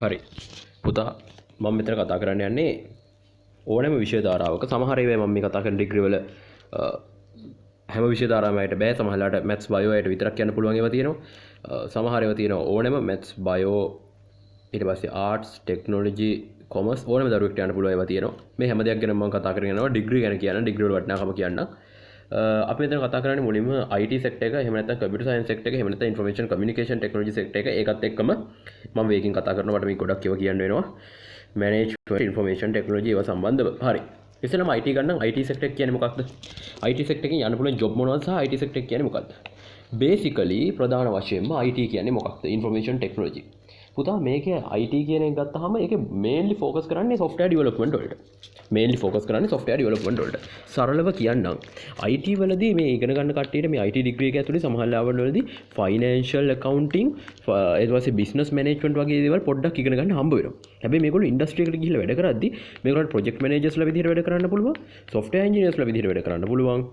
හරි පුතා මම මෙතන කතා කරන්න යන්නේ ඕනෑම විෂය ධාරාවක සමහර ඒවා මම මේ කතා කරන ඩිග්‍රී වල හැම විෂය ධාරාවකට බෑ සමහරලාට මැත්ස් බයෝ වලට විතරක් යන්න පුළුවන් ඒවා තියෙනවා සමහර ඒවා තියෙනවා ඕනෑම මැත්ස් බයෝ ඊට පස්සේ ආර්ට්ස් ටෙක්නොලොජි කොමර්ස් ඕනෑම දරුවෙක්ට යන්න පුළුවන් ඒවා තියෙනවා මේ හැම දෙයක් ගැන මම කතා කරගෙන යනවා ඩිග්‍රී ගැන කියන්න ඩිග්‍රී වල වටිනාකම කියන්න අපි මෙතන කතා කරන්නේ මුලින්ම IT සෙක්ටර් එක එහෙම නැත්නම් කම්පියුටර් සයන්ස් සෙක්ටර් එක එහෙම නැත්නම් ඉන්ෆර්මේෂන් කමියුනිකේෂන් ටෙක්නොලොජි සෙක්ටර් එක ඒකත් එක්කම මම වේගින් කතා කරනවා මට මේ ගොඩක් ඒවා කියන්න වෙනවා මැනේජ්මන්ට් ඉන්ෆර්මේෂන් ටෙක්නොලොජි ඒවා සම්බන්ධව හරි ඉතින් IT ගන්න IT සෙක්ටර් කියන්නේ මොකක්ද IT සෙක්ටර් එකෙන් යන්න පුළුවන් ජොබ් මොනවද සහ IT සෙක්ටර් කියන්නේ මොකක්ද බේසිකලි ප්‍රධාන වශයෙන්ම IT කියන්නේ මොකක්ද ඉන්ෆර්මේෂන් ටෙක්නොලොජි පුතා මේකේ IT කියන එක ගත්තාම ඒකේ මේන්ලි ફોකස් කරන්නේ software development වලට මේන්ලි ફોකස් කරන්නේ software development වලට සරලව කියන්නම් IT වලදී මේ ඉගෙන ගන්න කට්ටියට මේ IT ඩිග්‍රී එක ඇතුලේ සමහර ලාවල් වලදී financial accounting ඊට පස්සේ business management වගේ දේවල් පොඩ්ඩක් ඉගෙන ගන්න හම්බ වෙනවා හැබැයි මේගොල්ලෝ ඉන්ඩස්ට්‍රි එකට ගිහිල්ලා වැඩ කරද්දී මේගොල්ලන්ට project managers ලා විදිහට වැඩ කරන්න පුළුවන් software engineers ලා විදිහට වැඩ කරන්න පුළුවන්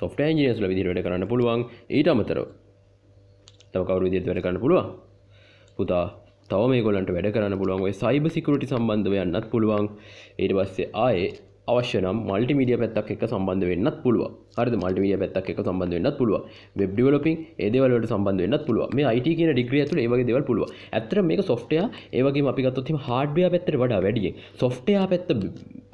software engineers ලා විදිහට වැඩ කරන්න පුළුවන් ඊට අමතරව තව කවුරු විදිහට වැඩ කරන්න පුළුවන් පුතා තව මේගොල්ලන්ට වැඩ කරන්න පුළුවන් ඔය සයිබර් සිකියුරිටි සම්බන්ධව යන්නත් පුළුවන් ඊට පස්සේ ආයේ අවශ්‍ය නම් මල්ටිමීඩියා පැත්තක් එක්ක සම්බන්ධ වෙන්නත් පුළුවන් හරිද මල්ටිමීඩියා පැත්තක් එක්ක සම්බන්ධ වෙන්නත් පුළුවන් වෙබ් ඩෙවලොපින් ඒ දේවල් වලට සම්බන්ධ වෙන්නත් පුළුවන් මේ IT කියන ඩිග්‍රී ඇතුළේ ඒ වගේ දේවල් පුළුවන් ඇත්තට මේක software ඒ වගේම අපි ගත්තොත් එහෙම hardware පැත්තට වඩා වැඩියෙන් software පැත්ත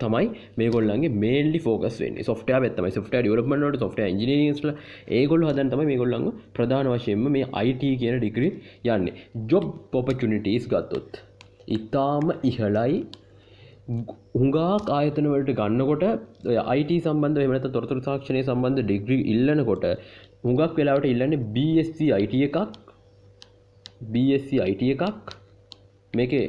තමයි මේගොල්ලන්ගේ mainly focus වෙන්නේ software පැත්ත තමයි software development වලට software engineering ලා ඒගොල්ලෝ හදන තමයි මේගොල්ලන්ගේ ප්‍රධාන වශයෙන්ම මේ IT කියන ඩිග්‍රී යන්නේ job opportunities ගත්තොත් ඊටාම ඉහළයි හුඟක් ආයතන වලට ගන්නකොට IT සම්බන්ධ එහෙම නැත්නම් තොරතුරු තාක්ෂණය සම්බන්ධ ඩිග්‍රී ඉල්ලනකොට හුඟක් වෙලාවට ඉල්ලන්නේ BSc IT එකක් BSc IT එකක් මේකේ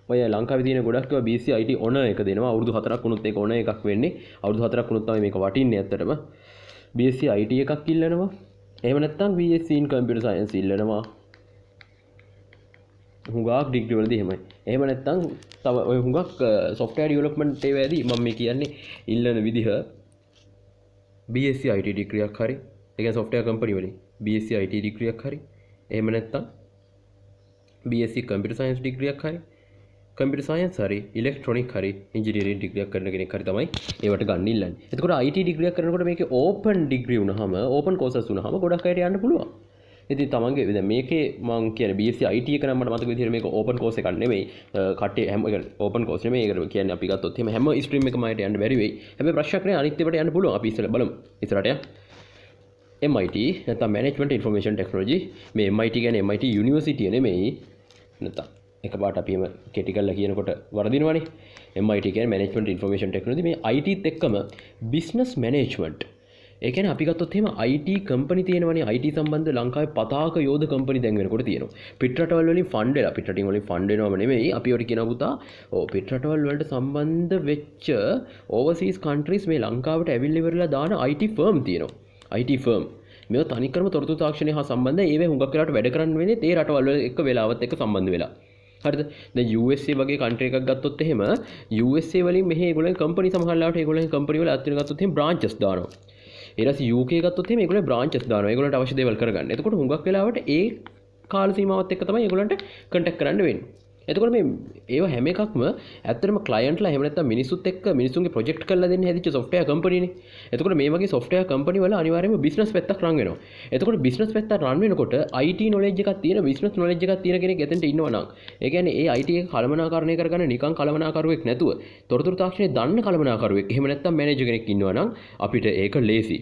ඔය ලංකාවේ තියෙන ගොඩක් ඒවා BSc IT honor එක දෙනවා අවුරුදු 4ක් වුණොත් ඒක honor එකක් වෙන්නේ අවුරුදු 4ක් වුණොත් තමයි මේක වටින්නේ ඇත්තටම BSc IT එකක් ඉල්ලනවා එහෙම නැත්නම් BSc in computer science ඉල්ලනවා හුඟක් ඩිග්‍රී වලදී එහෙමයි. එහෙම නැත්නම් තව ඔය හුඟක් software development ඒවාදී මම මේ කියන්නේ ඉල්ලන විදිහ BSc IT ඩිග්‍රී එකක් හරි. ඒ කියන්නේ software company වලින් BSc IT ඩිග්‍රී එකක් හරි. එහෙම නැත්නම් BSc computer science ඩිග්‍රී එකක් හරි. computer science හරි electronic හරි engineering ඩිග්‍රී එකක් කරන කෙනෙක් හරි තමයි ඒවට ගන්න ඉල්ලන්නේ. එතකොට IT ඩිග්‍රී එකක් කරනකොට මේකේ open ඩිග්‍රී වුණාම open courses වුණාම ගොඩක් අයට යන්න පුළුවන්. ඉතින් තමන්ගේ දැන් මේකේ මම කියන්නේ BSc IT එක නම් මට මතක විදිහට මේක ඕපන් කෝස් එකක් නෙමෙයි කට්ටිය හැම ඕපන් කෝස් නෙමෙයි ඒකට කියන්නේ අපි ගත්තොත් එහෙම හැම ස්ට්‍රීම් එකම අයට යන්න බැරි වෙයි හැබැයි ප්‍රශ්නයක් නෑ අනිත් ඒවාට යන්න පුළුවන් අපි ඉස්සෙල්ලා බලමු ඉස්සරහට MIT නැත්නම් Management Information Technology මේ MIT කියන්නේ MIT University නෙමෙයි නැත්නම් එකපාරට අපි එහෙම කෙටි කරලා කියනකොට වරදිනවනේ MIT කියන්නේ Management Information Technology මේ IT ත් එක්කම Business Management ඒ කියන්නේ අපි ගත්තොත් එහෙම IT කම්පැනි තියෙනවනේ IT සම්බන්ධ ලංකාවේ පතාක යෝධ කම්පැනි දැන් වෙනකොට තියෙනවා. පිටරටවල් වලින් ෆන්ඩ් වෙලා පිටරටින් වලින් ෆන්ඩ් වෙනවම නෙමෙයි අපි ඔයාලට කියනවා පුතා. ඔව් පිටරටවල් වලට සම්බන්ධ වෙච්ච ඕවර්සීස් කන්ට්‍රීස් මේ ලංකාවට ඇවිල්ලා ඉවරලා දාන IT ෆර්ම් තියෙනවා. IT firm. මේවා තනිකරම තොරතුරු තාක්ෂණය හා සම්බන්ධයි. ඒවේ හුඟක් වෙලාවට වැඩ කරන්න වෙන්නේ ඒ රටවල් වල එක්ක වෙලාවත් එක්ක සම්බන්ධ වෙලා. හරිද? දැන් USA වගේ කන්ට්‍රි එකක් ගත්තොත් එහෙම USA වලින් මෙහි ඒගොල්ලන්ගේ කම්පැනි සමහර ලාවට ඒගොල්ලන්ගේ කම්පැනි වල අත්වෙන ගත්තොත් එහෙම බ්‍රාන්චස් දානවා. ඊට පස්සේ UK ගත්තොත් එහෙම ඒගොල්ලෝ බ්‍රාන්චස් දානවා. ඒගොල්ලන්ට අවශ්‍ය දේවල් කරගන්න. එතකොට හුඟක් වෙලාවට ඒ කාල සීමාවත් එක්ක තමයි ඒගොල්ලන්ට කන්ටැක්ට් කරන්න වෙන්නේ. එතකොට මේ ඒව හැම එකක්ම ඇත්තටම ක්ලයන්ට්ලා එහෙම නැත්නම් මිනිස්සුත් එක්ක මිනිස්සුන්ගේ ප්‍රොජෙක්ට් කරලා දෙන්න හැදිච්ච software company නේ. එතකොට මේ වගේ software company වල අනිවාර්යයෙන්ම business පැත්තක් රන් වෙනවා. එතකොට business පැත්ත රන් වෙනකොට IT knowledge එකක් තියෙන business knowledge එකක් තියෙන කෙනෙක් එතනට ඉන්නවා නම් ඒ කියන්නේ ඒ IT එක කළමනාකරණය කරගන්න නිකන් කළමනාකරුවෙක් නැතුව තොරතුරු තාක්ෂණය දන්න කළමනාකරුවෙක් එහෙම නැත්නම් මැනේජර් කෙනෙක් ඉන්නවා නම් අපිට ඒක ලේසි.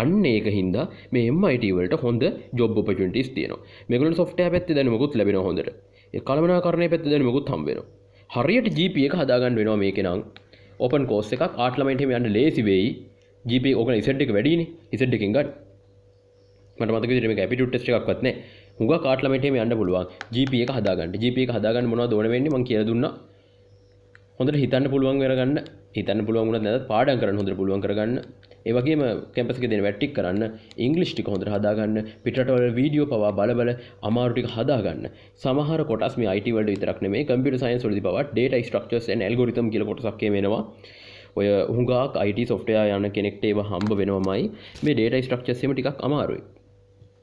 අන්න ඒක හින්දා මේ MIT වලට හොඳ job opportunities තියෙනවා. මේගොල්ලෝ software පැත්තේ දැනුමකුත් ලැබෙනවා හොඳට. ඒ කළමනාකරණය පැත්තේ දැනුමකුත් හම්බ වෙනවා. හරියට GPA එක හදාගන්න වෙනවා මේකේ නම් open course එකක් ආර්ට් ළමයින්ට එහෙම යන්න ලේසි වෙයි. GPA ඕකන Z එක වැඩිනේ. Z එකෙන් ගන්න. මට මතක විදිහට මේක aptitude test එකක්වත් නැහැ. හුඟක් ආර්ට් ළමයින්ට එහෙම යන්න පුළුවන්. GPA එක හදාගන්න. GPA එක හදාගන්න මොනවද ඕන වෙන්නේ මම කියලා දුන්නා. හොඳට හිතන්න පුළුවන් කරගන්න. හිතන්න පුළුවන් වුණත් නැත්නම් පාඩම් කරන්න හොඳට පුළුවන් කරගන්න. ඒ වගේම කැම්පස් එකේ දෙන වැට්ටික් කරන්න, ඉංග්‍රීසි ටික හොඳට හදාගන්න, පිටරටවල වීඩියෝ පවා බල අමාරු ටික හදාගන්න. සමහර කොටස් මේ IT වලට විතරක් නෙමෙයි, කම්පියුටර් සයන්ස් වලදී පවා data structures and algorithm කියලා කොටසක් එනවා. ඔය හුඟක් IT software යන කෙනෙක්ට ඒව හම්බ වෙනවමයි. මේ data structures එහෙම ටිකක් අමාරුයි.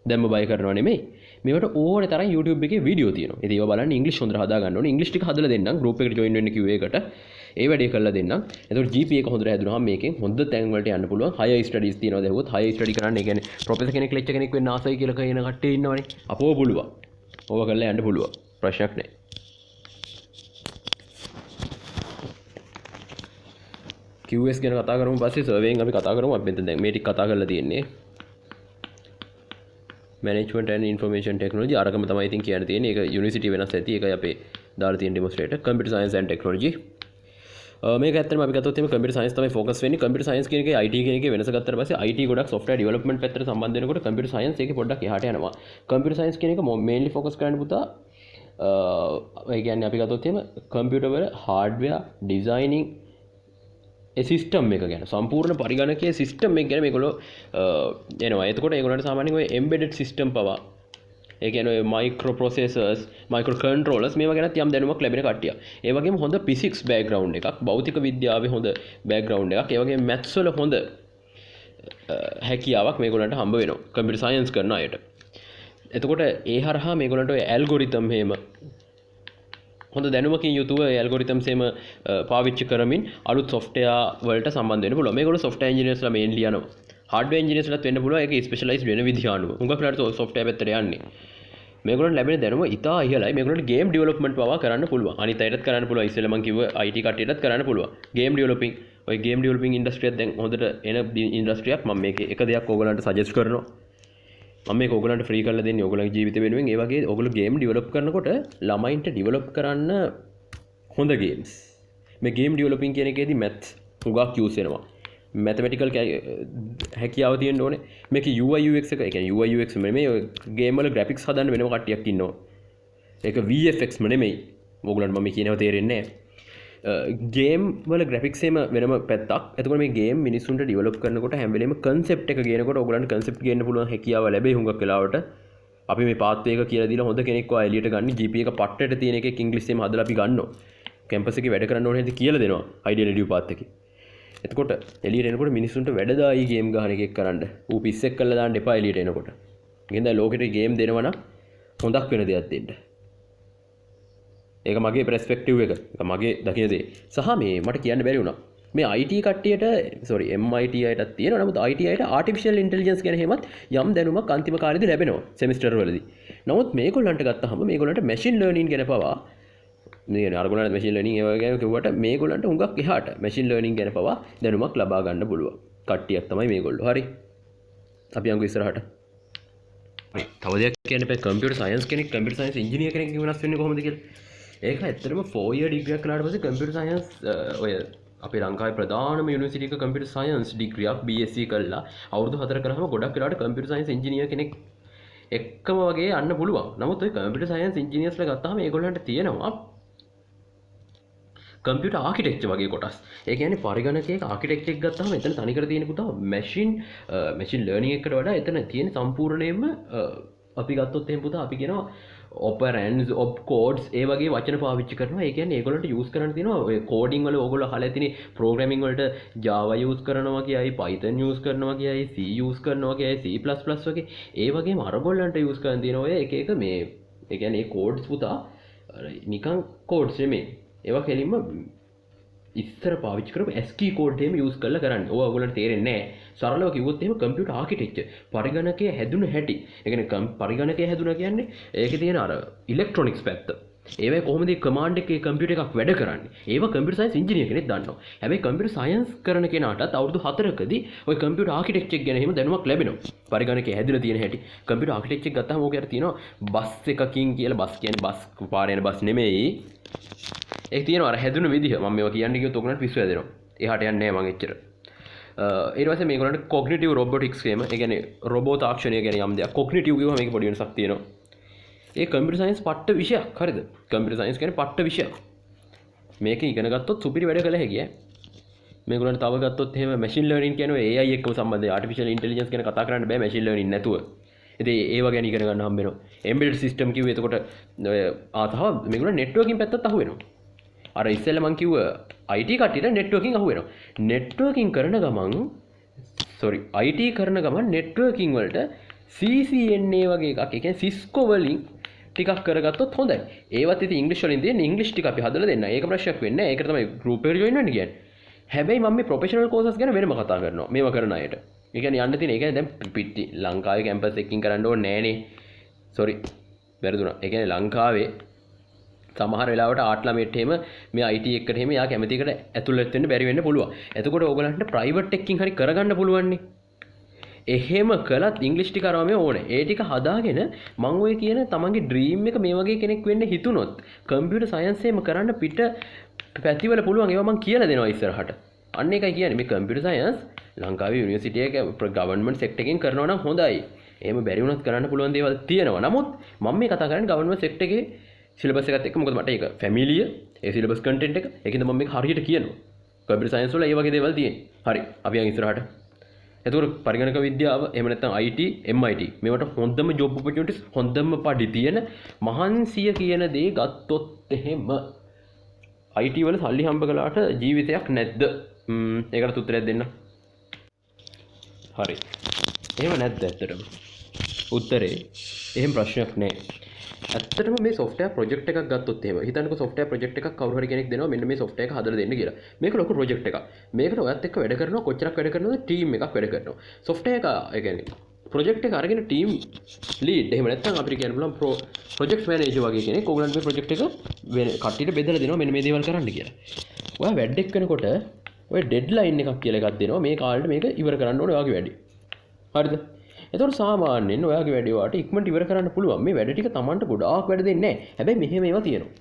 දැම්ම බය කරනවා නෙමෙයි. මේකට ඕනේ තරම් YouTube එකේ වීඩියෝ තියෙනවා. ඉතින් ඒවා බලන්න ඉංග්‍රීසි හොඳට හදා ගන්න ඕනේ. ඉංග්‍රීසි ටික හදලා දෙන්නම්. ගෲප් එකට ජොයින් වෙන්න කිව්ව එකට. ඒ වැඩේ කරලා දෙන්නම්. එතකොට GPA එක හොඳට හැදුනහම මේකෙන් හොඳ තැන් වලට යන්න පුළුවන්. higher studies තියෙනවා දැහුවොත් higher study කරන්න. ඒ කියන්නේ ප්‍රොෆෙසර් කෙනෙක් ලෙක්චර් කෙනෙක් වෙන්න ආසයි කියලා කියන කට්ටිය ඉන්නවනේ. අපෝ පුළුවන්. ඕවා කරලා යන්න පුළුවන්. ප්‍රශ්නයක් නැහැ. QS ගැන කතා කරමු පස්සේ සර්වේෙන් අපි කතා කරමු. අපි මෙතන දැන් මේ ටික කතා කරලා තියෙන්නේ. management and information technology අරකම තමයි ඉතින් කියන්න තියෙන්නේ. ඒක යුනිවර්සිටි වෙනස් ඇති. ඒකයි අපේ දාලා තියෙන ඩෙමොන්ස්ට්‍රේටර්. computer science and technology. මේක ඇත්තටම අපි ගත්තොත් එimhe computer science තමයි focus වෙන්නේ. computer science කියන එකේ IT කියන එකේ වෙනස ගත්තට පස්සේ IT ගොඩක් software development පැත්තට සම්බන්ධ වෙනකොට computer science එකේ පොඩ්ඩක් එහාට යනවා. computer science කියන එක mainly focus කරන්නේ පුතා ඒ කියන්නේ අපි ගත්තොත් එimhe computer වල hardware designing සිස්ටම් එක ගැන සම්පූර්ණ පරිගණකයේ සිස්ටම් එක ගැන මේගොල්ලෝ එනවා. එතකොට ඒගොල්ලන්ට සාමාන්‍යයෙන් ඔය embedded system පවා ඒ කියන්නේ ඔය micro processors, micro controllers මේවා ගැනත් යම් දැනුමක් ලැබෙන කට්ටිය. ඒ වගේම හොඳ physics background එකක්, භෞතික විද්‍යාවේ හොඳ background එකක්, ඒ වගේම maths වල හොඳ හැකියාවක් මේගොල්ලන්ට හම්බ වෙනවා computer science කරන අයට. එතකොට ඒ හරහා මේගොල්ලන්ට ඔය algorithm එහෙම හොඳ දැනුමකින් යුතුව ඇල්ගොරිතම්ස් එහෙම පාවිච්චි කරමින් අලුත් software වලට සම්බන්ධ වෙන්න පුළුවන්. මේගොල්ලෝ software engineers ලා mainly යනවා. hardware engineers ලාත් වෙන්න පුළුවන්. ඒක specialized වෙන විදිහ අනුව. හුඟක් වෙලාවට software පැත්තට යන්නේ. මේගොල්ලන්ට ලැබෙන දැනුම ඉතා ඉහළයි. මේගොල්ලන්ට game development පවා කරන්න පුළුවන්. අනිත් අයටත් කරන්න පුළුවන්. ඉස්සෙල්ලා මම කිව්ව IT කට්ටියටත් කරන්න පුළුවන්. game developing ඔය game developing industry එක දැන් හොඳට එන industry එකක්. මම මේකේ එක දෙයක් ඕගොල්ලන්ට suggest කරනවා. මම මේක ඕගොල්ලන්ට ෆ්‍රී කරලා දෙන්නේ ඕගොල්ලන්ගේ ජීවිත වෙනුවෙන්. ඒ වගේ ඕගොල්ලෝ ගේම් ඩෙවලොප් කරනකොට ළමයින්ට ඩෙවලොප් කරන්න හොඳ ගේම්ස්. මේ ගේම් ඩෙවලොපින් කියන එකේදී maths හුඟක් යූස් වෙනවා. mathematical හැකියාව තියෙන්න ඕනේ. මේකේ UI UX එක, ඒ කියන්නේ UI UX නෙමෙයි, ගේම් වල graphics හදන්න වෙනම කට්ටියක් ඉන්නවා. ඒක VFX නෙමෙයි. ඕගොල්ලන්ට මම කියනව තේරෙන්නේ නැහැ. ගේම් වල ග්‍රැෆික්ස් එහෙම වෙනම පැත්තක්. එතකොට මේ ගේම් මිනිස්සුන්ට ඩෙවලොප් කරනකොට හැම වෙලේම කන්සෙප්ට් එක ගේනකොට ඕගොල්ලන්ට කන්සෙප්ට් ගේන්න පුළුවන් හැකියාව ලැබෙයි හුඟක් වෙලාවට. අපි මේ පාත් එක කියලා දීලා හොඳ කෙනෙක්ව එළියට ගන්න GPA එක පට්ටට තියෙන එකක් ඉංග්‍රීසි එහෙම හදලා අපි ගන්නවා. කැම්පස් එකේ වැඩ කරන්න ඕනේ නැති කියලා දෙනවා. ideal edu පාත් එකේ. එතකොට එළියට එනකොට මිනිස්සුන්ට වැඩදායි ගේම් ගහන එකක් කරන්න. ඌ පිස්සෙක් කරලා දාන්න එපා එළියට එනකොට. ගෙන්දා ලෝකෙට ගේම් දෙනවා නම් හොඳක් වෙන දෙයක් දෙන්න. ඒක මගේ ප්‍රස්පෙක්ටිව් එක. මගේ දකින දේ. සහ මේ මට කියන්න බැරි වුණා. මේ IT කට්ටියට MIT අයටත් තියෙනවා. නමුත් IT අයට ආටිෆිෂියල් ඉන්ටෙලිජන්ස් ගැන හැමත් යම් දැනුමක් අන්තිම කාලේදී ලැබෙනවා සෙමිස්ටර් වලදී. නමුත් මේගොල්ලන්ට ගත්තාම මේගොල්ලන්ට මැෂින් ලර්නින් ගැන පවා මේ අරගොල්ලන්ට මැෂින් ලර්නින් ඒව ගැන කිව්වට මේගොල්ලන්ට හුඟක් එහාට මැෂින් ලර්නින් ගැන පවා දැනුමක් ලබා ගන්න පුළුවන්. කට්ටියක් තමයි මේගොල්ලෝ. හරි. අපි යමු ඉස්සරහට. තව දෙයක් කියන්න බෑ. කම්පියුටර් සයන්ස් කෙනෙක් කම්පියුටර් සයන්ස් ඉංජිනේර කෙනෙක් වෙනස් වෙන්නේ කොහොමද කියලා. ඒක ඇත්තටම 4 year degree එකක් කළාට පස්සේ කම්පියුටර් සයන්ස් ඔය අපේ ලංකාවේ ප්‍රධානම යුනිවර්සිටි එක කම්පියුටර් සයන්ස් ඩිග්‍රී එකක් BSc කළා අවුරුදු 4 කරාම ගොඩක් වෙලාවට කම්පියුටර් සයන්ස් ඉංජිනේර කෙනෙක් එක්කම වගේ යන්න පුළුවන්. නමුත් ඔය කම්පියුටර් සයන්ස් ඉංජිනේර්ස්ලා ගත්තාම ඒගොල්ලන්ට තියෙනවා කම්පියුටර් ආකිටෙක්චර් වගේ කොටස්. ඒ කියන්නේ පරිගණකයක ආකිටෙක්චර් එක ගත්තාම එතන තනිකර තියෙන පුතා මැෂින් ලර්නින් එකට වඩා එතන තියෙන සම්පූර්ණයෙන්ම අපි ගත්තොත් එහෙම පුතා අපි කියනවා ඔපරන්ඩ්ස් ඔප් කෝඩ්ස් ඒ වගේ වචන පාවිච්චි කරනවා. ඒ කියන්නේ ඒගොල්ලන්ට යූස් කරන්න තියෙනවා ඔය කෝඩින් වල ඕගොල්ලෝ අහලා තියෙන ප්‍රෝග්‍රෑමින් වලට Java යූස් කරනවා කියයි, Python යූස් කරනවා කියයි, C යූස් කරනවා කියයි, C++ වගේ ඒ වගේම අරගොල්ලන්ට යූස් කරන්න තියෙන ඔය එක එක මේ ඒ කියන්නේ මේ කෝඩ්ස් පුතා නිකන් කෝඩ්ස් නෙමෙයි. ඒවා කෙලින්ම ඉස්සර පාවිච්චි කරපු ASCII කෝඩ් එහෙම යූස් කරලා කරන්නේ. ඕවා ඔයගොල්ලන්ට තේරෙන්නේ නැහැ. සරලව කිව්වොත් එහෙම කම්පියුටර් ආකිටෙක්චර් පරිගණකයේ හැදුන හැටි. ඒ කියන්නේ පරිගණකයේ හැදුනා කියන්නේ ඒකේ තියෙන අර ඉලෙක්ට්‍රොනික්ස් පැත්ත. ඒවයි කොහොමද මේ කමාන්ඩ් එකේ කම්පියුටර් එකක් වැඩ කරන්නේ. ඒවා කම්පියුටර් සයන්ස් ඉංජිනේර කෙනෙක් දන්නවා. හැබැයි කම්පියුටර් සයන්ස් කරන කෙනාටත් අවුරුදු 4කදී ওই කම්පියුටර් ආකිටෙක්චර් ගැන එහෙම දැනුමක් ලැබෙනවා. පරිගණකයේ හැදලා තියෙන හැටි. කම්පියුටර් ආකිටෙක්චර් ගත්තාම ඕකයට තියෙනවා බස් එකකින් කියලා. බස් කියන්නේ බස් පාරේ යන බස් නෙමෙයි. ඒක තියෙනවා අර හැදුන විදිහ. මම මේවා කියන්නේ කිව්වොත් ඔයගොල්ලන්ට පිස්සු හැදෙනවා. එහාට යන්නේ නැහැ මං එච්චර. ඊට පස්සේ මේගොල්ලන්ට කොග්නිටිව් රොබොටික්ස් කියම. ඒ කියන්නේ රොබෝ තාක්ෂණය ගැන යම් දෙයක්. කොග්නිටිව් කියවම මේක පොඩි වෙනසක් තියෙනවා. ඒ කම්පියුටර් සයන්ස් පට්ට විෂයක්. හරිද? කම්පියුටර් සයන්ස් කියන්නේ පට්ට විෂයක්. මේක ඉගෙන ගත්තොත් සුපිරි වැඩ කළ හැකියි. මේගොල්ලන්ට තව ගත්තොත් එහෙම මැෂින් ලර්නින් කියන්නේ AI එක්කම සම්බන්ධයි. ආටිෆිෂියල් ඉන්ටෙලිජන්ස් ගැන කතා කරන්න බෑ මැෂින් ලර්නින් නැතුව. ඉතින් ඒව ගැන ඉගෙන ගන්න හම්බ වෙනවා. එම්බෙඩඩ් සිස්ටම් කිව්වේ එතකොට තව මේගොල්ලෝ නෙට්වර්කින් පැත්තත් අහු වෙනවා. අර ඉස්සෙල්ලා මං කිව්ව IT කට්ටියට නෙට්වර්කින් අහු වෙනවා. නෙට්වර්කින් කරන ගමන් IT කරන ගමන් නෙට්වර්කින් වලට CCNA වගේ එකක්. ඒ කියන්නේ Cisco වලින් ටිකක් කරගත්තොත් හොඳයි. ඒවත් ඉතින් ඉංග්‍රීසි වලින් තියෙන ඉංග්‍රීසි ටික අපි හදලා දෙන්න. ඒක ප්‍රශ්නයක් වෙන්නේ නැහැ. ඒකට තමයි ගෲප් එකට ජොයින් වෙන්න කියන්නේ. හැබැයි මම මේ ප්‍රොෆෙෂනල් කෝසස් ගැන වෙනම කතා කරනවා. මේවා කරන අයට. ඒ කියන්නේ යන්න තියෙන. ඒ කියන්නේ දැන් පිටි ලංකාවේ කැම්පස් එකකින් කරන්න ඕනේ නෑනේ. සෝරි. වැරදුනා. ඒ කියන්නේ ලංකාවේ සමහර වෙලාවට ආර්ට් ළමයට එහෙම මේ IT එකට එහෙම යා කැමති එකට ඇතුළත් වෙන්න බැරි වෙන්න පුළුවන්. එතකොට ඕගලන්ට ප්‍රයිවට් එකකින් හරි කරගන්න පුළුවන් නේ. එහෙම කළත් ඉංග්‍රීසි ටික අරවම ඕනේ. ඒ ටික හදාගෙන මම ඔය කියන තමන්ගේ ඩ්‍රීම් එක මේ වගේ කෙනෙක් වෙන්න හිතුනොත් කම්පියුටර් සයන්ස් එකම කරන්න පිට පැතිවල පුළුවන්. ඒවා මම කියලා දෙනවා ඉස්සරහට. අන්න ඒකයි කියන්නේ මේ කම්පියුටර් සයන්ස් ලංකාවේ යුනිවර්සිටි එක ගවර්න්මන්ට් සෙක්ටර් එකකින් කරනවා නම් හොඳයි. එහෙම බැරි වුණත් කරන්න පුළුවන් දේවල් තියෙනවා. නමුත් මම මේ කතා කරන්නේ ගවර්න්මන්ට් සෙක්ටර් එකේ සිලබස් එකත් එක්ක. මොකද මට ඒක ෆැමිලිය ඒ සිලබස් කන්ටෙන්ට් එක ඒකින්ද මම මේක හරියට කියනවා. කම්පියුටර් සයන්ස් වල ඒ වගේ දේවල් තියෙන්නේ. හරි. අපි යන් ඉස්සරහට. එතකොට පරිගණක විද්‍යාව එහෙම නැත්නම් IT MIT මේවට හොඳම ජොබ් ඔපචුනිටිස් හොඳම පඩි තියෙන මහන්සිය කියන දේ ගත්තොත් එහෙම IT වල සල්ලි හම්බ කළාට ජීවිතයක් නැද්ද? ඒකට උත්තරයක් දෙන්න. හරි. එහෙම නැද්ද ඇත්තටම? උත්තරේ එහෙම ප්‍රශ්නයක් නෑ. ඇත්තටම මේ software project එකක් ගත්තොත් එහෙම හිතන්නකෝ software project එකක් කවුරු හරි කෙනෙක් දෙනවා මෙන්න මේ software එක හදලා දෙන්න කියලා. මේක ලොකු project එකක්. මේකට ඔයත් එක්ක වැඩ කරනවා කොච්චරක් වැඩ කරනවද team එකක් වැඩ කරනවා. software එක ඒ කියන්නේ project එක අරගෙන team lead එහෙම නැත්නම් අපිට කියන්න පුළුවන් project manager වගේ කෙනෙක් ඕගලන්ට මේ project එක කට්ටියට බෙදලා දෙනවා මෙන්න මේ දේවල් කරන්න කියලා. ඔයා වැඩක් කරනකොට ඔය deadline එකක් කියලා එකක් දෙනවා මේ කාලෙට මේක ඉවර කරන්න ඕනේ ඔයාගේ වැඩේ. හරිද? එතකොට සාමාන්‍යයෙන් ඔයාගේ වැඩේ වාට ඉක්මනට ඉවර කරන්න පුළුවන්. මේ වැඩ ටික Tamanට ගොඩාක් වැඩ දෙන්නේ නැහැ. හැබැයි මෙහෙම ඒවා තියෙනවා.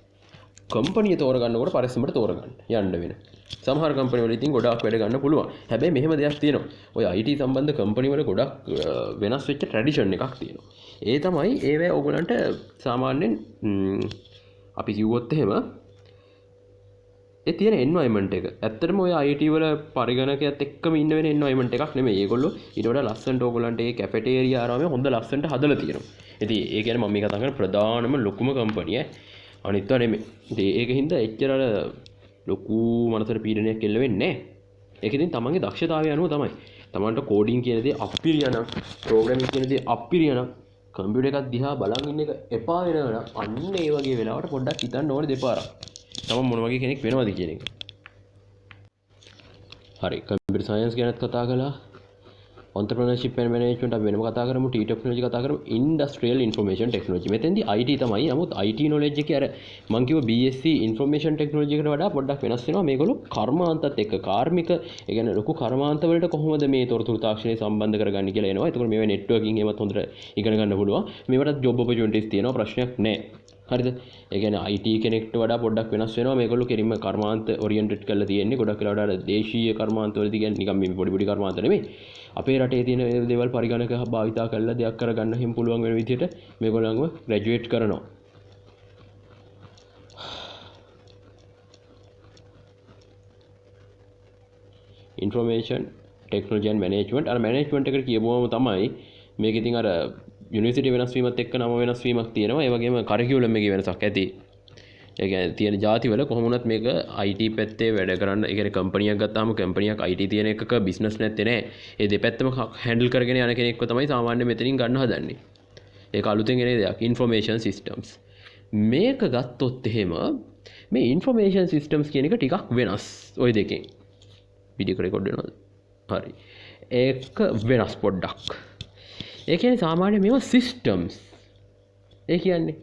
කම්පැනි තෝරගන්නකොට පරිස්සමට තෝරගන්න යන්න වෙන. සමහර කම්පැනි වල ඉතින් ගොඩාක් වැඩ ගන්න පුළුවන්. හැබැයි මෙහෙම දෙයක් තියෙනවා. ඔය IT සම්බන්ධ කම්පැනි වල ගොඩක් වෙනස් වෙච්ච ට්‍රැඩිෂන් එකක් තියෙනවා. ඒ තමයි ඒවැ ඔයගලන්ට සාමාන්‍යයෙන් අපි කිව්වොත් එහෙම ඒ තියෙන එන්වයරන්මන්ට් එක. ඇත්තටම ඔය IT වල පරිගණකයත් එක්කම ඉන්න වෙන එන්වයරන්මන්ට් එකක් නෙමෙයි. ඒගොල්ලෝ ඊට වඩා ලස්සනට ඕගලන්ට ඒ කැෆෙටේරියා ආරාමයේ හොඳ ලස්සනට හදලා තියෙනවා. ඉතින් ඒ කියන්නේ මම මේ කතා කරන ප්‍රධානම ලොකුම කම්පැනි අනිත්වා නෙමෙයි. ඉතින් ඒකින්ද එච්චර ලොකු මනසට පීඩනයක් එල්ල වෙන්නේ නැහැ. ඒක ඉතින් තමන්ගේ දක්ෂතාවය අනුව තමයි. තමන්ට කෝඩින් කියන දේ අපිරියනම්, ප්‍රෝග්‍රෑමින් කියන දේ අපිරියනම්, කම්පියුටර් එකක් දිහා බලන් ඉන්න එක එපා වෙනවා නම් අන්න ඒ වගේ වෙලාවට පොඩ්ඩක් හිතන්න ඕනේ දෙපාරක්. තම මොන වගේ කෙනෙක් වෙනවද කියන එක. හරි. කම්පියුටර් සයන්ස් ගැනත් කතා කළා. entrepreneurship and management අපි වෙනම කතා කරමු. T technology කතා කරමු. industrial information technology. මෙතෙන්දී IT තමයි. නමුත් IT knowledge එකේ අර මම කිව්ව BSc information technology එකට වඩා පොඩ්ඩක් වෙනස් වෙනවා. මේගොල්ලෝ කර්මාන්තත් එක්ක කාර්මික ඒ කියන්නේ ලොකු කර්මාන්ත වලට කොහොමද මේ තොරතුරු තාක්ෂණය සම්බන්ධ කරගන්නේ කියලා එනවා. ඒතකොට මේවා networking ඒවත් හොඳට ඉගෙන ගන්න පුළුවන්. මේවට job opportunities තියෙනවා. ප්‍රශ්නයක් නැහැ. හරිද? ඒ කියන්නේ IT කෙනෙක්ට වඩා පොඩ්ඩක් වෙනස් වෙනවා. මේගොල්ලෝ කෙලින්ම කර්මාන්ත oriented කරලා තියෙන්නේ. ගොඩක් වෙලාවට අර දේශීය කර්මාන්ත වලදී කියන්නේ නිකන් මේ පොඩි පොඩි කර්මාන්ත නෙමෙයි. අපේ රටේ තියෙන දේවල් පරිගණක භාවිතා කරලා දෙයක් කරගන්න හිම පුළුවන් වෙන විදිහට මේගොල්ලන්ව ග්‍රැජුවේට් කරනවා. information technology and management අර management එකට කියපුවම තමයි මේක ඉතින් අර යුනිවර්සිටි වෙනස් වීමත් එක්ක නම වෙනස් වීමක් තියෙනවා. ඒ වගේම කරිකියුලම් එකේ වෙනසක් ඇති. ඒ කියන්නේ තියෙන ಜಾති වල කොහොම වුණත් මේක IT පැත්තේ වැඩ කරන්න, ඒ කියන්නේ කම්පැනියක් ගත්තාම කම්පැනියක් IT තියෙන එකක බිස්නස් නැත්තේ නෑ. ඒ දෙපැත්තම හැන්ඩල් කරගෙන යන කෙනෙක්ව තමයි සාමාන්‍ය මෙතනින් ගන්න හදන්නේ. ඒක අලුතෙන් එන දෙයක්. information systems. මේක ගත්තොත් එහෙම මේ information systems කියන එක ටිකක් වෙනස්. ওই දෙකෙන්. වීඩියෝ රෙකෝඩ් වෙනවද? හරි. ඒක වෙනස් පොඩ්ඩක්. ඒ කියන්නේ සාමාන්‍ය මේවා systems. ඒ කියන්නේ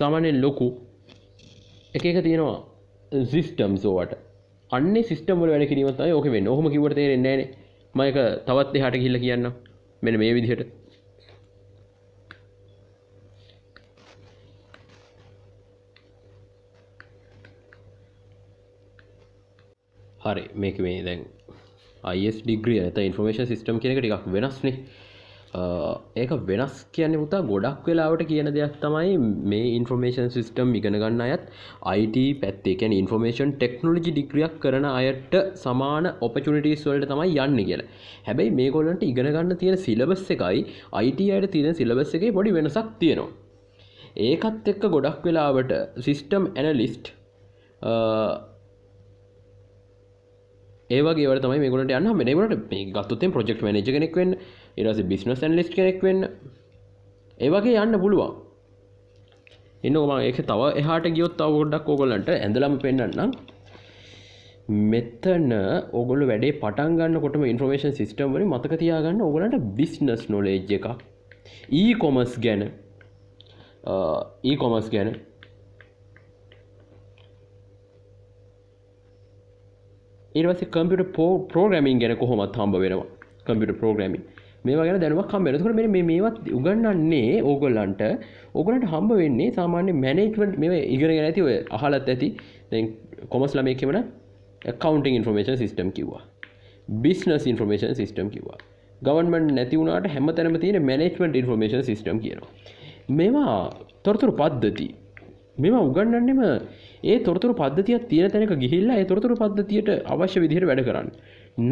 සාමාන්‍ය ලොකු එක එක තියෙනවා systems ඕවට. අන්නේ system වල වැඩ කිරීම තමයි ඕකේ වෙන්නේ. ඔහොම කිව්වට තේරෙන්නේ නැහනේ. මම ඒක තවත් එහාට ගිහිල්ලා කියන්නම්. මෙන්න මේ විදිහට. හරි. මේක මේ දැන් IS degree නැත්නම් information system කියන එක ටිකක් වෙනස්නේ. ඒක වෙනස් කියන්නේ පුතා ගොඩක් වෙලාවට කියන දෙයක් තමයි මේ information system ඉගෙන ගන්න අයත් IT පැත්තේ කියන්නේ information technology degree එකක් කරන අයට සමාන opportunities වලට තමයි යන්නේ කියලා. හැබැයි මේගොල්ලන්ට ඉගෙන ගන්න තියෙන syllabus එකයි IT අයට තියෙන syllabus එකේ පොඩි වෙනසක් තියෙනවා. ඒකත් එක්ක ගොඩක් වෙලාවට system analyst ඒ වගේ ඒවට තමයි මේගොල්ලන්ට යන්න හම්බෙන්නේ. ඒගොල්ලන්ට මේ ගත්තොත් එම් project manager කෙනෙක් වෙන්න ඊට පස්සේ බිස්නස් ඇනලිස්ට් කෙනෙක් වෙන්න. ඒ වගේ යන්න පුළුවන්. ඉන්නකො මම ඒක තව එහාට ගියොත් තව පොඩ්ඩක් ඕගොල්ලන්ට ඇඳලම පෙන්නන්නම්. මෙතන ඕගොල්ලෝ වැඩේ පටන් ගන්නකොටම ඉන්ෆර්මේෂන් සිස්ටම් වලින් මතක තියාගන්න ඕගොල්ලන්ට බිස්නස් නොලෙජ් එකක් ඊ-කොමර්ස් ගැන ඊ-කොමර්ස් ගැන ඊට පස්සේ කම්පියුටර් ප්‍රෝග්‍රෑමින් ගැන කොහොමද හම්බ වෙනවා කම්පියුටර් ප්‍රෝග්‍රෑමින් මේවා ගැන දැනුමක් හම්බ වෙනවා. එතකොට මෙන්න මේවත් උගන්වන්නේ ඕගොල්ලන්ට හම්බ වෙන්නේ සාමාන්‍ය මැනේජ්මන්ට් මේවා ඉගෙනගෙන ඇති ඔය අහලත් ඇති. දැන් කොමර්ස් ළමයි කියවන accounting information system කිව්වා. business information system කිව්වා. government නැති වුණාට හැමතැනම තියෙන management information system කියනවා. මේවා තොරතුරු පද්ධති. මේවා උගන්වන්නෙම ඒ තොරතුරු පද්ධතියක් තියෙන තැනක ගිහිල්ලා ඒ තොරතුරු පද්ධතියට අවශ්‍ය විදිහට වැඩ කරන්න.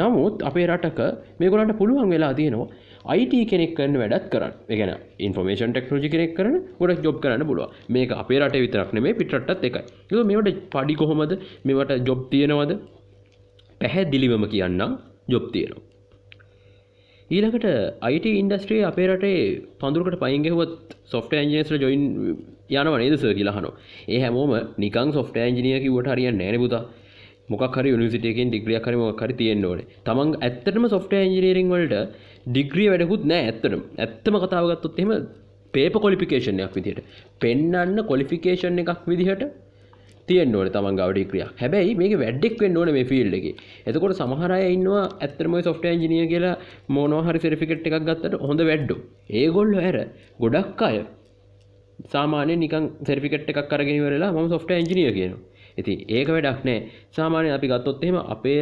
නමුත් අපේ රටක මේගොල්ලන්ට පුළුවන් වෙලා තියෙනවා IT කෙනෙක් කරන වැඩත් කරන්න. ඒ කියන්නේ ইনফরমේෂන් ටෙක්නොලොජි කෙනෙක් කරන ගොඩක් ජොබ් කරන්න පුළුවන්. මේක අපේ රටේ විතරක් නෙමෙයි පිට රටත් එකයි. ඒක මේවට පඩි කොහොමද? මේවට ජොබ් තියෙනවද? පැහැදිලිවම කියන්නම් ජොබ් තියෙනවා. ඊළඟට IT ඉන්ඩස්ට්‍රියේ අපේ රටේ පඳුරකට පයින් ගහුවත් software engineersලා join යනවා නේද සර් කියලා අහනවා. ඒ හැමෝම නිකන් software engineer කිව්වට හරියන්නේ නැහැ නේ පුතා. මොකක් හරි යුනිවර්සිටි එකකින් ඩිග්‍රී එකක් හරි මොකක් හරි තියෙන්න ඕනේ. තමන් ඇත්තටම software engineering වලට ඩිග්‍රී වැඩකුත් නැහැ ඇත්තටම. ඇත්තම කතාව ගත්තොත් එහෙම paper qualification එකක් විදිහට. පෙන්නන්න qualification එකක් විදිහට තියෙන්න ඕනේ තමන් ගාව ඩිග්‍රියක්. හැබැයි මේකේ වැඩෙක් වෙන්න ඕනේ මේ ෆීල්ඩ් එකේ. එතකොට සමහර අය ඉන්නවා ඇත්තටම ඔය software engineer කියලා මොනවා හරි certificate එකක් ගත්තට හොඳ වැඩෝ. ඒගොල්ලෝ ඇර ගොඩක් අය සාමාන්‍යයෙන් නිකන් certificate එකක් අරගෙන ඉවරලා මම software engineer කියනවා. ඉතින් ඒක වැඩක් නෑ. සාමාන්‍යයෙන් අපි ගත්තොත් එහෙම අපේ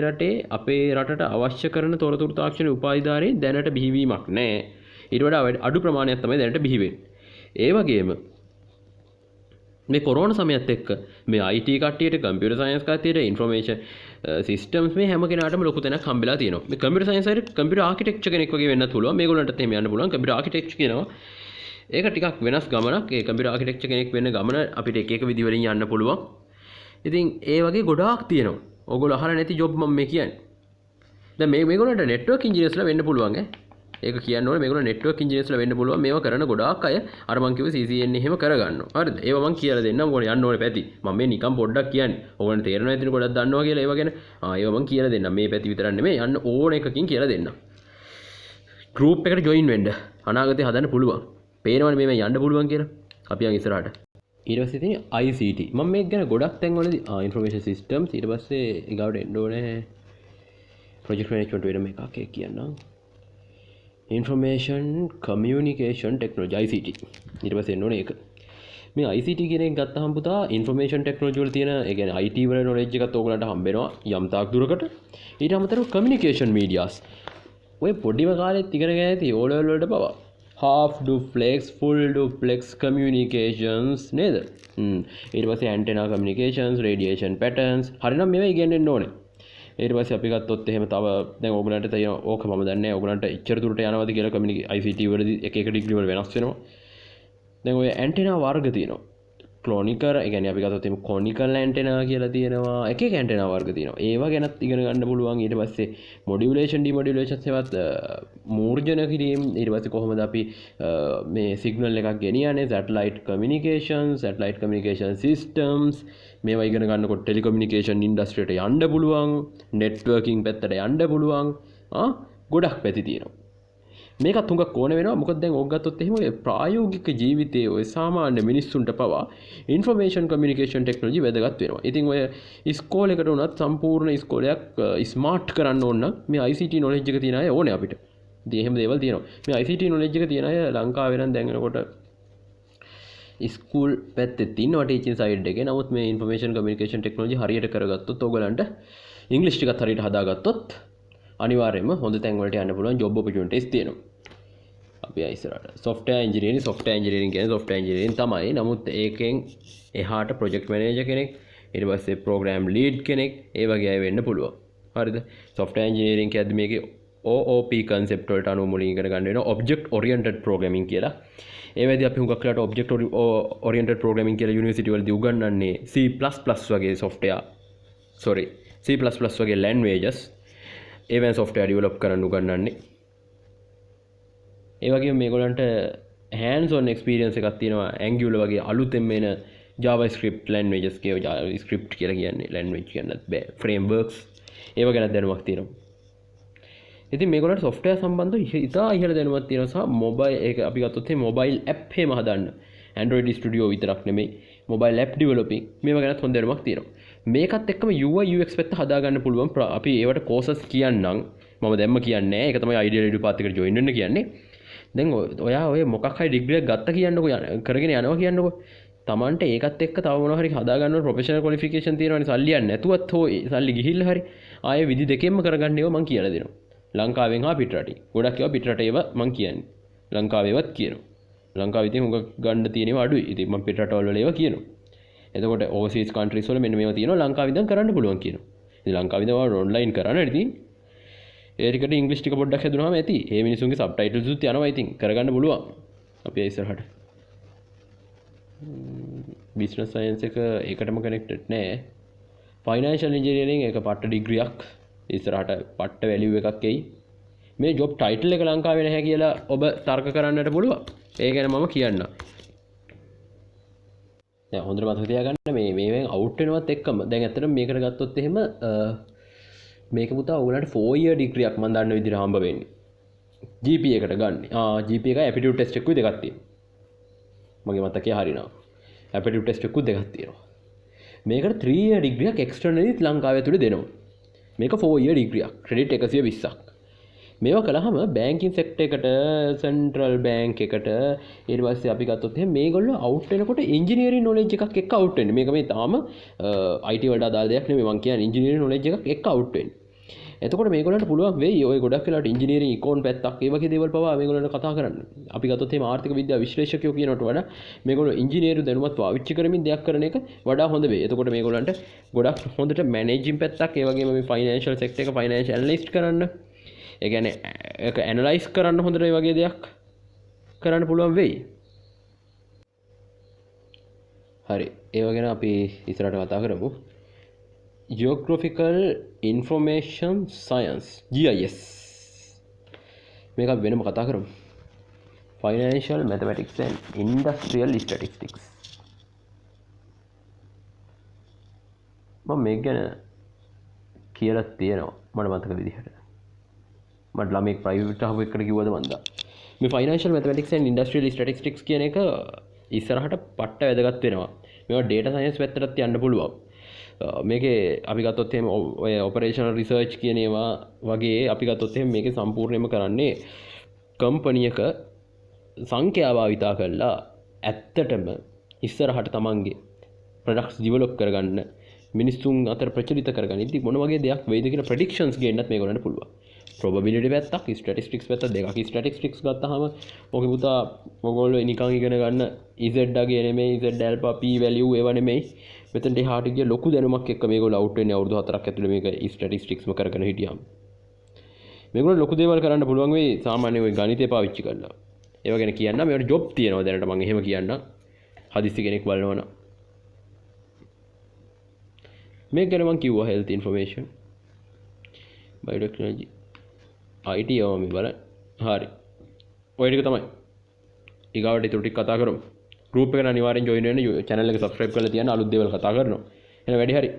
රටට අවශ්‍ය කරන තොරතුරු තාක්ෂණ උපාධිධාරී දැනට බිහිවීමක් නෑ. ඊට වඩා අඩු ප්‍රමාණයක් තමයි දැනට බිහි වෙන්නේ. ඒ වගේම මේ කොරෝනා සමයත් එක්ක මේ IT කට්ටියට කම්පියුටර් සයන්ස් කට්ටියට ඉන්ෆර්මේෂන් සිස්ටම්ස් මේ හැම කෙනාටම ලොකු තැනක් හම්බෙලා තියෙනවා. මේ කම්පියුටර් සයන්ස් වලට කම්පියුටර් ආකිටෙක්චර් කෙනෙක් වගේ වෙන්නත් පුළුවන්. මේගොල්ලන්ටත් එහෙම යන්න පුළුවන්. කම්පියුටර් ආකිටෙක්චර් කියනවා. ඒක ටිකක් වෙනස් ගමනක්. ඒ කම්පියුටර් ආකිටෙක්චර් කෙනෙක් වෙන්න ගමන අපිට එක එක විදි වලින් යන්න පුළුවන්. ඉතින් ඒ වගේ ගොඩාක් තියෙනවා. ඕගොල්ලෝ අහලා නැති ජොබ් මම මේ කියන්නේ. දැන් මේගොල්ලන්ට නෙට්වර්ක් ඉන්ජිනියර්ස්ලා වෙන්න පුළුවන් ඈ. ඒක කියන්න ඕනේ මේගොල්ලෝ නෙට්වර්ක් ඉන්ජිනියර්ස්ලා වෙන්න පුළුවන්. මේවා කරන ගොඩාක් අය අර මං කිව්වේ CCNA එහෙම කරගන්නවා. හරිද? ඒවා මං කියලා දෙන්නම්. ඕගොල්ලෝ යන්න ඕනේ පැති. මම මේ නිකන් පොඩ්ඩක් කියන්නේ. ඕගොල්ලන්ට තේරෙනවා ඉතින් ගොඩක් දන්නවා කියලා ඒවා ගැන. ඒවා මං කියලා දෙන්නම්. මේ පැති විතරක් නෙමෙයි යන්න ඕන එකකින් කියලා දෙන්නම්. ගෲප් එකට ජොයින් වෙන්න. අනාගතේ හදන්න පුළුවන්. පේනවනේ මේ යන්න පුළුවන් කියලා. අපි යන් ඉස්සරහට. ඊට පස්සේ තියෙන ICT. මම මේක ගැන ගොඩක් තැන්වලදී ඉන්ෆර්මේෂන් සිස්ටම්ස් ඊට පස්සේ ඊගාවට එන්න ඕනේ ප්‍රොජෙක්ට් මැනේජ්මන්ට් වෙන මේකක් කියන්නම්. Information communication technology ICT. ඊට පස්සේ එන්න ඕනේ ඒක. මේ ICT කියන එක ගත්තාම පුතා ඉන්ෆර්මේෂන් ටෙක්නොලොජි වල තියෙන ඒ කියන්නේ IT වල නොලෙජ් එකත් ඕගලන්ට හම්බ වෙනවා යම් තාක් දුරකට. ඊට අමතරව කමියුනිකේෂන් මීඩියාස්. ඔය පොඩිම කාලෙත් ඉගෙනගෙන ඇති O level වලට පවා half duplex full duplex communications නේද? ඊට පස්සේ antenna communications radiation patterns හරිනම් මේවා ඉගෙනෙන්න ඕනේ. ඊට පස්සේ අපි ගත්තොත් එහෙම තව දැන් ඕගලන්ට තියෙන ඕක මම දන්නේ නැහැ ඕගලන්ට එච්චර දුරට යනවද කියලා ICT වලදී එක එක ඩිග්‍රී වල වෙනස් වෙනවා. දැන් ඔය antenna වර්ග තියෙනවා. ක්ලොනිකල් ඒ කියන්නේ අපි ගත්තොත් එහෙම කොනිකල් ඇන්ටෙනා කියලා තියෙනවා. එක එක ඇන්ටෙනා වර්ග තියෙනවා. ඒවා ගැනත් ඉගෙන ගන්න පුළුවන්. ඊට පස්සේ මොඩියුලේෂන් ඩිමොඩියුලේෂන් සේවත් මූර්ජන කිරීම. ඊට පස්සේ කොහොමද අපි මේ සිග්නල් එකක් ගෙනියන්නේ? සැටලයිට් කමියුනිකේෂන් සිස්ටම්ස් මේවා ඉගෙන ගන්නකොට ටෙලිකමියුනිකේෂන් ඉන්ඩස්ට්‍රියට යන්න පුළුවන්. නෙට්වර්කින් පැත්තට යන්න පුළුවන්. ගොඩක් පැති තියෙනවා. මේකත් හුඟක් ඕන වෙනවා. මොකද දැන් ඕක ගත්තොත් එහෙම ඔය ප්‍රායෝගික ජීවිතයේ ඔය සාමාන්‍ය මිනිස්සුන්ට පවා ඉන්ෆර්මේෂන් කමියුනිකේෂන් ටෙක්නොලොජි වැදගත් වෙනවා. ඉතින් ඔය ඉස්කෝලේකට උනත් සම්පූර්ණ ඉස්කෝලයක් ස්මාර්ට් කරන්න ඕන නම් මේ ICT knowledge එක තියන අය ඕනේ අපිට. ඉතින් එහෙම දේවල් තියෙනවා. මේ ICT knowledge එක තියන අය ලංකාවේ නම් දැන් වෙනකොට ස්කූල් පැත්තේ තියෙනවා ටීචින් සයිඩ් එකේ. නමුත් මේ ඉන්ෆර්මේෂන් කමියුනිකේෂන් ටෙක්නොලොජි හරියට කරගත්තොත් ඕගලන්ට ඉංග්‍රීසි ටිකත් හරියට හදාගත්තොත් අනිවාර්යයෙන්ම හොඳ තැන් වලට යන්න පුළුවන් ජොබ් ඔපචුනිටිස් තියෙනවා. අපි ඉස්සරහට software engineering කියන්නේ software engineering තමයි. නමුත් ඒකෙන් එහාට project manager කෙනෙක්, ඊට පස්සේ program lead කෙනෙක්, ඒ වගේ අය වෙන්න පුළුවන්. හරිද? software engineering කියද්දි මේකේ OOP concept වලට අනුව මුලින් ඉගෙන ගන්න වෙනවා object oriented programming කියලා. ඒ වෙද්දී අපි හුඟක් වෙලාට object oriented programming කියලා යුනිවර්සිටි වලදී උගන්වන්නේ C++ වගේ C++ වගේ languages ඒවෙන් software develop කරන්න උගන්වන්නේ. ඒ වගේ මේගොල්ලන්ට hands on experience එකක් තියෙනවා Angular වගේ අලුතෙන් එන JavaScript languages script කියලා කියන්නේ language කියන්නත් බෑ frameworks ඒව ගැන දැනුමක් තියෙනවා. ඉතින් මේගොල්ලන්ට software සම්බන්ධව ඉතා ඉහළ දැනුමක් තියෙනවා සහ mobile ඒක අපි ගත්තොත් මේ mobile app එහෙම හදන්න Android Studio විතරක් නෙමෙයි mobile app developing මේව ගැනත් හොඳ දැනුමක් තියෙනවා. මේකත් එක්කම UI UX පැත්ත හදාගන්න පුළුවන් අපි ඒවට courses කියන්නම් මම දැම්ම කියන්නේ නැහැ ඒක තමයි ideal edu path එකට join වෙන්න කියන්නේ. දැන් ඔයා ඔය මොකක් හරි ඩිග්‍රී එකක් ගත්ත කියන්නකෝ කරගෙන යනවා කියන්නකෝ තමන්ට ඒකත් එක්ක තව මොනවා හරි හදාගන්න ප්‍රොෆෙෂනල් ක්වොලිෆිකේෂන් තියෙනවනේ සල්ලි යන්නේ නැතුවත් හෝ සල්ලි ගිහිල්ලා හරි ආයේ විදි දෙකෙන්ම කරගන්න ඒවා මං කියලා දෙනවා ලංකාවෙන් හා පිටරටින් ගොඩක් ඒවා පිටරට ඒවා මං කියන්නේ ලංකාවේවත් කියනවා ලංකාවේ ඉතින් හුඟ ගන්න තියෙනවා අඩුයි ඉතින් මං පිටරටවල වල ඒවා කියනවා එතකොට ඕවර්සීස් කන්ට්‍රීස් වල මෙන්න මේවා තියෙනවා ලංකාවේ ඉඳන් කරන්න පුළුවන් කියනවා ඉතින් ලංකාවේ ඉඳන් ඔයාලා ඔන්ලයින් කරන්න ඉතින් ඒකට ඉංග්‍රීසි ටික පොඩ්ඩක් හදුනහම ඇති ඒ මිනිසුන්ගේ සබ්ටයිටල්ස් උත් යනවා ඉතින් කරගන්න පුළුවන් අපි ඉස්සරහට බිස්නස් සයන්ස් එක ඒකටම කනෙක්ටඩ් නෑ ෆයිනෑන්ෂල් ඉන්ජිනියරින් එක පට්ට ඩිග්‍රියක් ඉස්සරහට පට්ට වැලියු එකක් එයි මේ ජොබ් ටයිටල් එක ලංකාවේ නැහැ කියලා ඔබ තර්ක කරන්නට පුළුවන් ඒ ගැන මම කියන්නම් දැන් හොඳට මතක තියාගන්න මේවෙන් අවුට් වෙනවත් එක්කම දැන් ඇත්තටම මේකට ගත්තොත් එහෙම මේක පුතා ඔයගලන්ට 4 year degree එකක් මම දන්න විදිහට හම්බ වෙන්නේ GPA එකට ගන්න. GPA එකයි aptitude test එකකුයි දෙකක් තියෙනවා. මගේ මතකයේ හරිනවා. aptitude test එකකුයි දෙකක් තියෙනවා. මේකට 3 year degree එකක් externally ලංකාවේ තුල දෙනවා. මේක 4 year degree එකක් credit 120ක්. මේවා කළාම banking sector එකට central bank එකට ඊට පස්සේ අපි ගත්තොත් එහෙනම් මේගොල්ලෝ out වෙනකොට engineering knowledge එකක් එක්ක out වෙන්නේ. මේක මේ තාම IT වලට අදාළ දෙයක් නෙමෙයි මම කියන්නේ engineering knowledge එකක් එක්ක out වෙන්නේ. එතකොට මේගොල්ලන්ට පුළුවන් වෙයි ඔය ගොඩක් වෙලාවට ඉංජිනේරින් ඉකෝන් පැත්තක් ඒ වගේ දේවල් පවා මේගොල්ලන්ට කතා කරන්න. අපි ගත්තොත් එහෙම ආර්ථික විද්‍යාව විශ්ලේෂකයෝ කියනට වඩා මේගොල්ලෝ ඉංජිනේරු දැනුමත් පාවිච්චි කරමින් දෙයක් කරන එක වඩා හොඳ වෙයි. එතකොට මේගොල්ලන්ට ගොඩක් හොඳට මැනේජින් පැත්තක් ඒ වගේම මේ ෆයිනෑන්ෂල් සෙක්ටර් එක ෆයිනෑන්ෂල් ඇනලිස්ට් කරන්න ඒ කියන්නේ ඒක ඇනලයිස් කරන්න හොඳට ඒ වගේ දෙයක් කරන්න පුළුවන් වෙයි. හරි. ඒව ගැන අපි ඉස්සරහට කතා කරමු. Geographical Information Science GIS මේක අපි වෙනම කතා කරමු Financial Mathematics and Industrial Statistics මම මේක ගැන කියලා තියෙනවා මට මතක විදිහට මට ළමෙක් ප්‍රයිවට් හබ් එකකට කිව්වද මන්ද මේ Financial Mathematics and Industrial Statistics කියන එක ඉස්සරහට පට්ට වැදගත් වෙනවා මේවා data science පැත්තටත් යන්න පුළුවන් මේකේ අපි ගත්තොත් එහෙම ඔය ඔපරේෂනල් රිසර්ච් කියන ඒවා වගේ අපි ගත්තොත් එහෙම මේකේ සම්පූර්ණයෙන්ම කරන්නේ කම්පැනි එක සංඛ්‍යා භාවිතා කරලා ඇත්තටම ඉස්සරහට තමන්ගේ ප්‍රොඩක්ට්ස් ඩෙවලොප් කරගන්න මිනිස්සුන් අතර ප්‍රචලිත කරගන්න ඉතින් මොන වගේ දෙයක් වෙයිද කියලා ප්‍රෙඩික්ෂන්ස් ගේන්නත් මේගොල්ලන්ට පුළුවන් probability පැත්තක් statistics පැත්ත දෙකක් statistics ගත්තාම ඔකේ පුතා ඔයගොල්ලෝ නිකන් ඉගෙන ගන්න z ඩගේ නෙමෙයි z alpha p value ඒවා නෙමෙයි මෙතනට එහාට ගිය ලොකු දැනුමක් එක්ක මේගොල්ලෝ අවුට් වෙන්නේ අවුරුදු 4ක් ඇතුළේ මේක ස්ටැටිස්ටික්ස්ම කරගෙන හිටියාම මේගොල්ලෝ ලොකු දේවල් කරන්න පුළුවන් වෙයි සාමාන්‍ය ඔය ගණිතය පාවිච්චි කරලා ඒව ගැන කියන්න මේවට ජොබ් තියෙනවා දැනට මම එහෙම කියන්න හදිස්සි කෙනෙක් බලනවා නම් මේක ගැන මම කිව්වා health information biotechnology IT ඒවා මේ බලන්න හරි ඔය ටික තමයි ඊගාවට ඊටු ටික කතා කරමු ගෲප් එකට අනිවාර්යෙන් ජොයින් වෙන්න channel එක subscribe කරලා තියන්න අලුත් දේවල් කතා කරනවා එහෙනම් වැඩි හරි